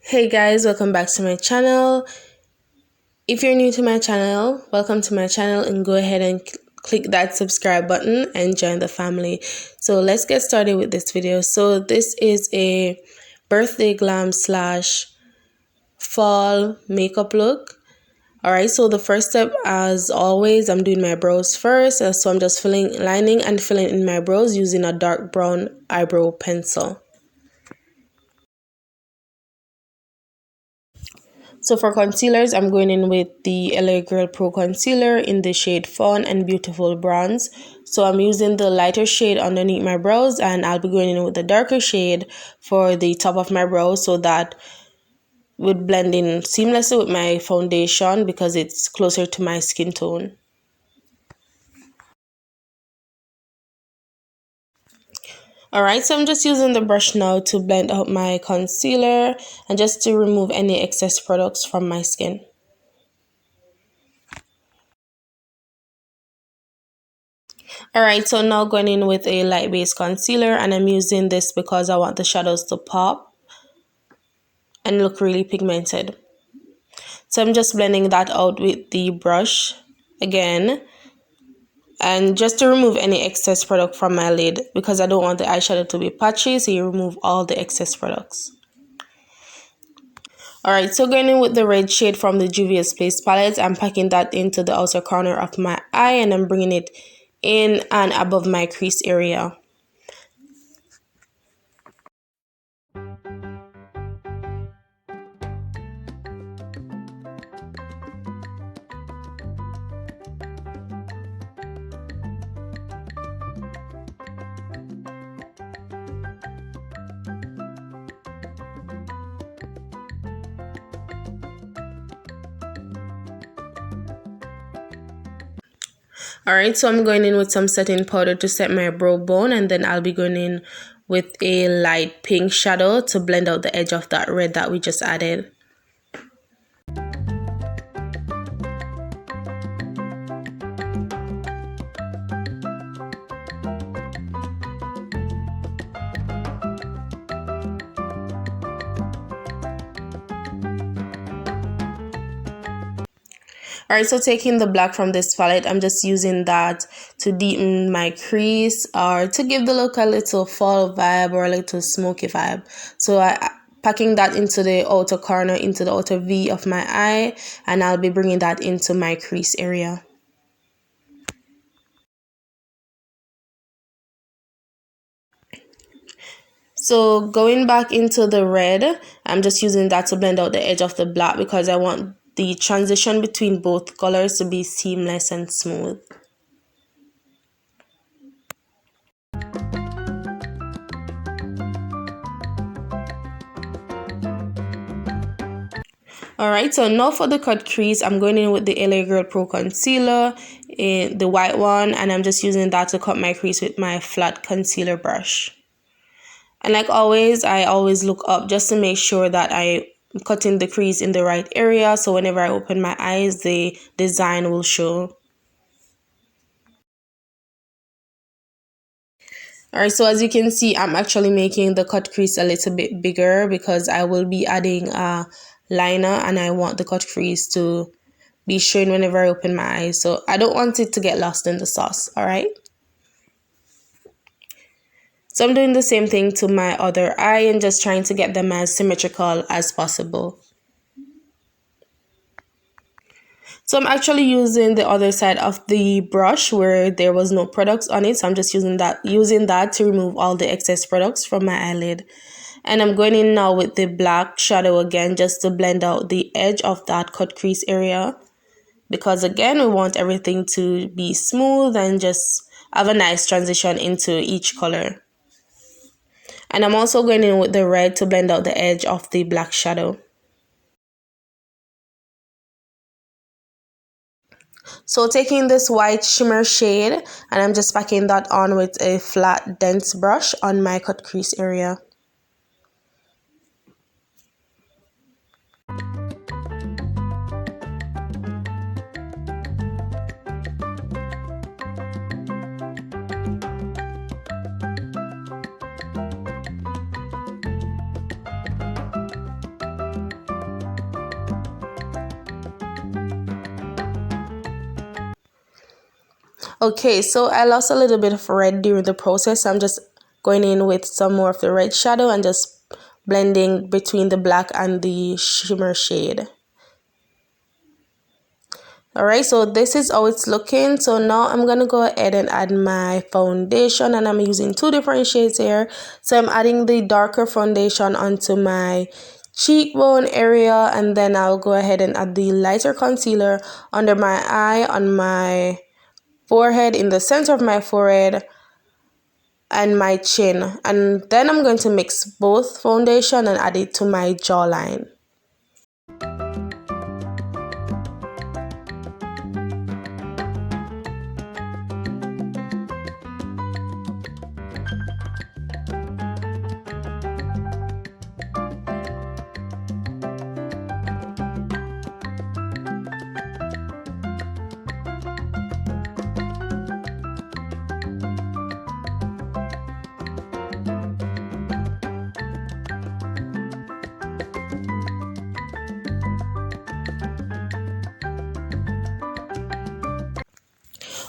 Hey guys, welcome back to my channel. If you're new to my channel, welcome to my channel and go ahead and click that subscribe button and join the family. So let's get started with this video. So this is a birthday glam slash fall makeup look. Alright, so the first step, as always, I'm doing my brows first. So I'm just lining and filling in my brows using a dark brown eyebrow pencil. So for concealers, I'm going in with the LA Girl Pro Concealer in the shade Fawn and Beautiful Bronze. So I'm using the lighter shade underneath my brows, and I'll be going in with the darker shade for the top of my brows so that would blend in seamlessly with my foundation because it's closer to my skin tone. Alright, so I'm just using the brush now to blend out my concealer and just to remove any excess products from my skin. Alright, so now going in with a light base concealer, and I'm using this because I want the shadows to pop and look really pigmented. So I'm just blending that out with the brush again, and just to remove any excess product from my lid because I don't want the eyeshadow to be patchy, so you remove all the excess products. Alright, so going in with the red shade from the Juvia's Place palette, I'm packing that into the outer corner of my eye and I'm bringing it in and above my crease area. Alright, so I'm going in with some setting powder to set my brow bone, and then I'll be going in with a light pink shadow to blend out the edge of that red that we just added. Alright, so taking the black from this palette, I'm just using that to deepen my crease or to give the look a little fall vibe or a little smoky vibe. So packing that into the outer corner, into the outer V of my eye, and I'll be bringing that into my crease area. So going back into the red, I'm just using that to blend out the edge of the black because I want the transition between both colors to be seamless and smooth. Alright, so now for the cut crease, I'm going in with the LA Girl Pro Concealer, the white one, and I'm just using that to cut my crease with my flat concealer brush. And like always, I always look up just to make sure that I'm cutting the crease in the right area, so whenever I open my eyes, the design will show. Alright, so as you can see, I'm actually making the cut crease a little bit bigger because I will be adding a liner and I want the cut crease to be showing whenever I open my eyes. So I don't want it to get lost in the sauce, alright? So I'm doing the same thing to my other eye and just trying to get them as symmetrical as possible. So I'm actually using the other side of the brush where there was no products on it. So I'm just using that to remove all the excess products from my eyelid. And I'm going in now with the black shadow again just to blend out the edge of that cut crease area. Because again, we want everything to be smooth and just have a nice transition into each color. And I'm also going in with the red to blend out the edge of the black shadow. So taking this white shimmer shade, and I'm just packing that on with a flat dense brush on my cut crease area. Okay, so I lost a little bit of red during the process. So I'm just going in with some more of the red shadow and just blending between the black and the shimmer shade. Alright, so this is how it's looking. So now I'm going to go ahead and add my foundation, and I'm using two different shades here. So I'm adding the darker foundation onto my cheekbone area, and then I'll go ahead and add the lighter concealer under my eye, on my forehead, in the center of my forehead, and my chin. And then I'm going to mix both foundation and add it to my jawline.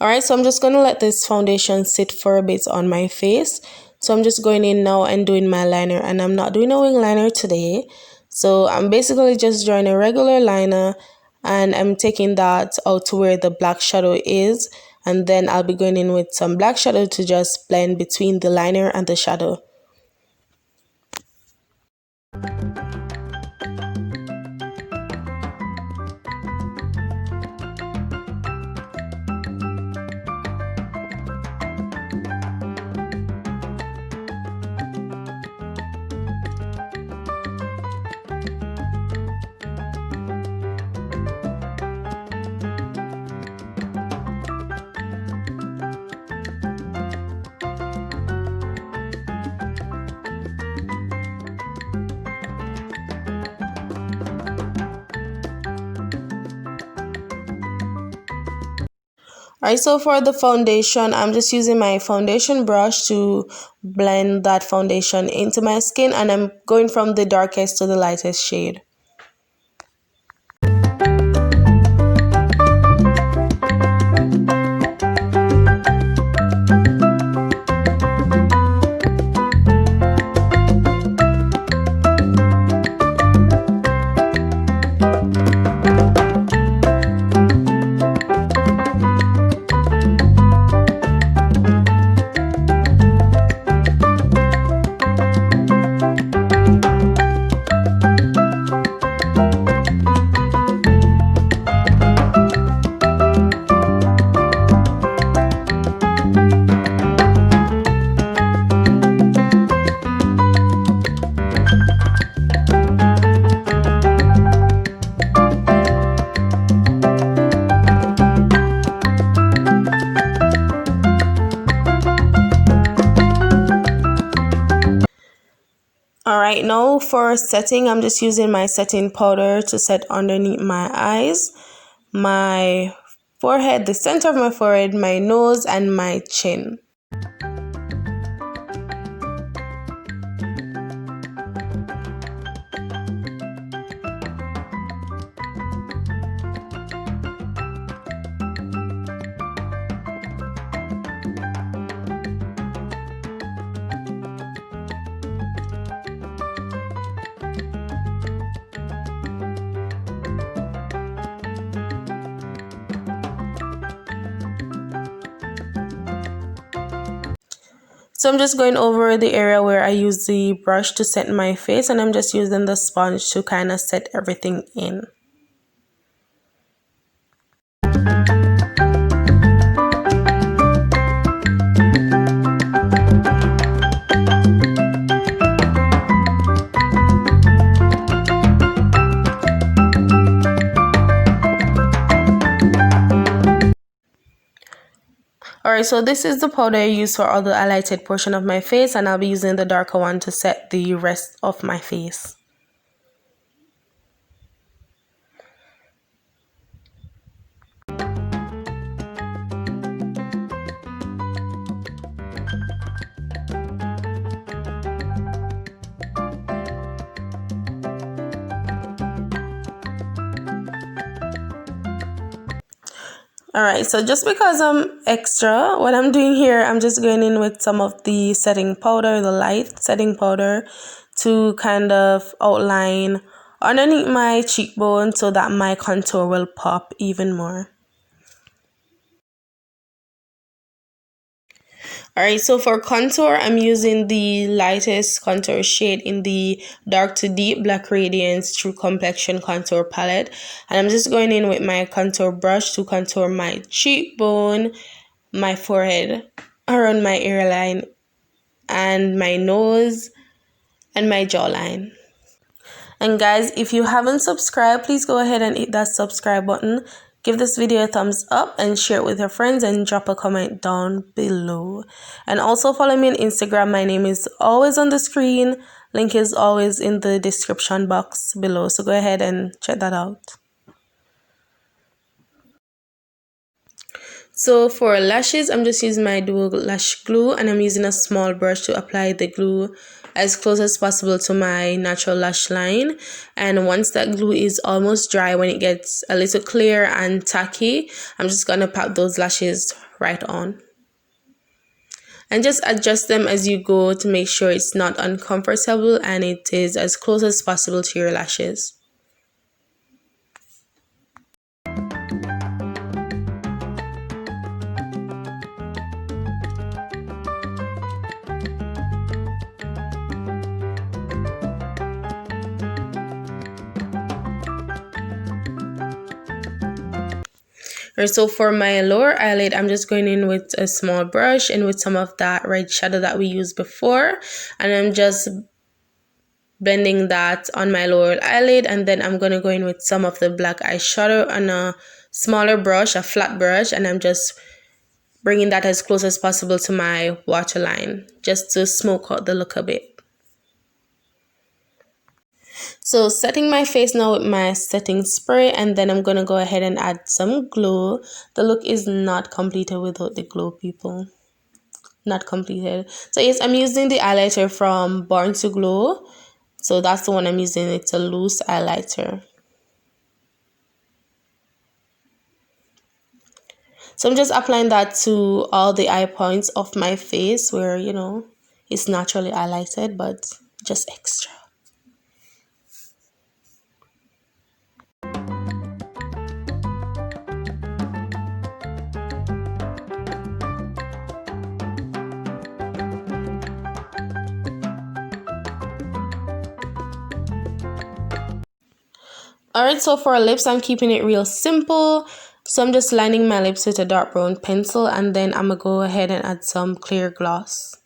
Alright, so I'm just going to let this foundation sit for a bit on my face. So I'm just going in now and doing my liner, and I'm not doing a wing liner today. So I'm basically just drawing a regular liner, and I'm taking that out to where the black shadow is, and then I'll be going in with some black shadow to just blend between the liner and the shadow. Alright, so for the foundation, I'm just using my foundation brush to blend that foundation into my skin, and I'm going from the darkest to the lightest shade. Alright, now for setting, I'm just using my setting powder to set underneath my eyes, my forehead, the center of my forehead, my nose, and my chin. So I'm just going over the area where I use the brush to set my face, and I'm just using the sponge to kind of set everything in. Alright, so this is the powder I use for all the highlighted portion of my face, and I'll be using the darker one to set the rest of my face. Alright, so just because I'm extra, what I'm doing here, I'm just going in with some of the setting powder, the light setting powder, to kind of outline underneath my cheekbone so that my contour will pop even more. Alright, so for contour, I'm using the lightest contour shade in the Dark to Deep Black Radiance True Complexion Contour Palette. And I'm just going in with my contour brush to contour my cheekbone, my forehead, around my hairline, and my nose, and my jawline. And guys, if you haven't subscribed, please go ahead and hit that subscribe button. Give this video a thumbs up and share it with your friends and drop a comment down below. And also follow me on Instagram. My name is always on the screen. Link is always in the description box below. So go ahead and check that out. So for lashes, I'm just using my dual lash glue, and I'm using a small brush to apply the glue as close as possible to my natural lash line. And once that glue is almost dry, when it gets a little clear and tacky, I'm just gonna pop those lashes right on. And just adjust them as you go to make sure it's not uncomfortable and it is as close as possible to your lashes. Alright, so for my lower eyelid, I'm just going in with a small brush and with some of that red shadow that we used before, and I'm just blending that on my lower eyelid, and then I'm going to go in with some of the black eyeshadow on a smaller brush, a flat brush, and I'm just bringing that as close as possible to my waterline just to smoke out the look a bit. So setting my face now with my setting spray, and then I'm going to go ahead and add some glow. The look is not completed without the glow, people. Not completed. So yes, I'm using the highlighter from Born to Glow. So that's the one I'm using. It's a loose highlighter. So I'm just applying that to all the eye points of my face where, you know, it's naturally highlighted, but just extra. Alright, so for lips, I'm keeping it real simple. So I'm just lining my lips with a dark brown pencil, and then I'm going to go ahead and add some clear gloss.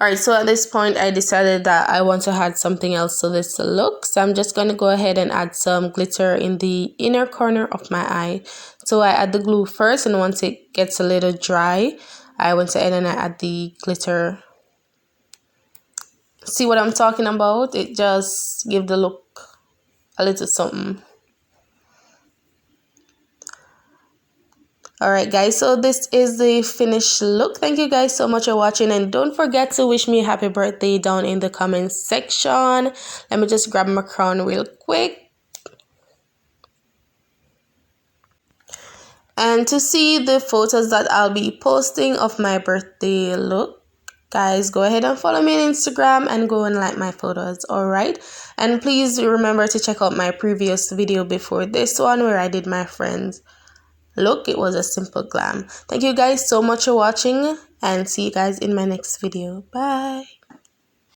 Alright, so at this point I decided that I want to add something else to this look. So I'm just going to go ahead and add some glitter in the inner corner of my eye. So I add the glue first, and once it gets a little dry, I went ahead and I add the glitter. See what I'm talking about? It just gives the look a little something. Alright guys, so this is the finished look. Thank you guys so much for watching, and don't forget to wish me a happy birthday down in the comments section. Let me just grab my crown real quick. And to see the photos that I'll be posting of my birthday look, guys, go ahead and follow me on Instagram and go and like my photos. Alright, and please remember to check out my previous video before this one where I did my friends look. It was a simple glam. Thank you guys so much for watching, and see you guys in my next video. Bye.